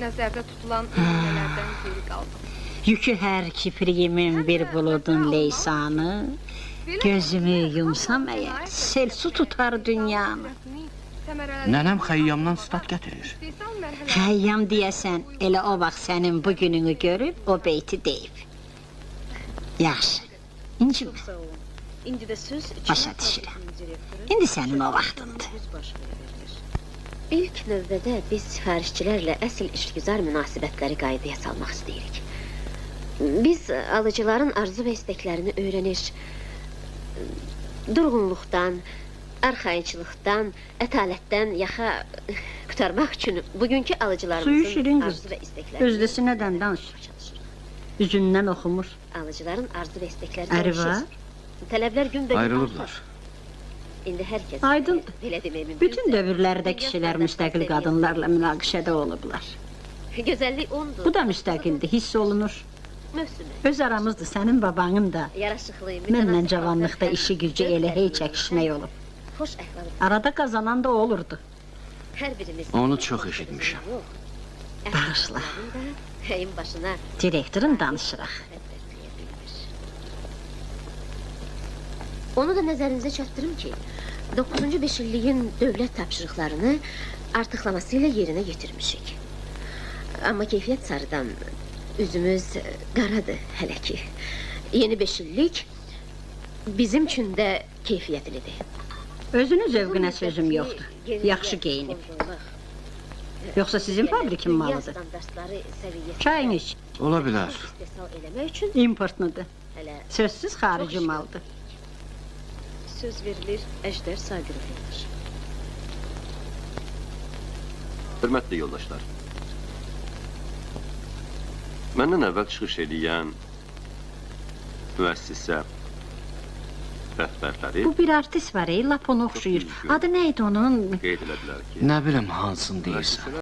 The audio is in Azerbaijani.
nəzərdə tutulan nümunələrdən geri qaldım. Yükü hər kipriyimin bir buludun leysanı, gözümü yumsam əgər, sel su tutar dünyanı. Nənəm xəyyamdan stat gətirir. Xəyyam deyəsən, elə o vaxt sənin bu gününü görüb, o beyti deyib. Yaxşı, incimə. Başa düşürəm. İndi sənin o vaxtındır. İlk növbədə biz sifarişçilərlə əsl işgüzar münasibətləri qaydaya salmaq istəyirik. Biz alıcıların arzu və istəklərini öyrənir, durğunluqdan, arxayınçılıqdan, ətalətdən yaxa qutarmaq üçün bugünkü alıcılarımızın arzu və istəklərini... Özləsi nədən danışır? Üzündən oxumur. Alıcıların arzu və istəkləri Əri var? Tələblər gün və Ayrılıblar. İndi hər kəs... Aydındır. Bütün dövrlərdə kişilər müstəqil qadınlarla münaqişədə olublar. Gözəllik ondur. Bu da müstəqildir, hiss olunur. Öz aramızdır, sənin babanın da. Mənlə cavanlıqda işi gücü elə hey çəkişmək olub. Arada qazanan da olurdu. Onu çox eşitmişəm. Bağışla. Direktorun danışıraq. Onu da nəzərinizə çatdırım ki, 9-cu 5 illiyin dövlət tapşırıqlarını artıqlaması ilə yerinə yetirmişik. Amma keyfiyyət sarıdan üzümüz qaradır hələ ki. Yeni 5 illik bizim üçün də keyfiyyətlidir. Özünün zövqünə sözüm yoxdur. Yaxşı geyinib. Yoxsa sizin fabrikin malıdır. Çayın iç. Ola bilər. İmportludur. Sözsüz xarici maldır. Söz verilir, Əjdər Saqirovdur. Hörmətli yoldaşlar, məndən əvvəl çıxış edən müəssisə rəhbərləri... Bu bir artist var, lap onu oxşuyur. Adı neydi onun? Qeyd elədilər ki... Nə bilim, hansını deyirsən?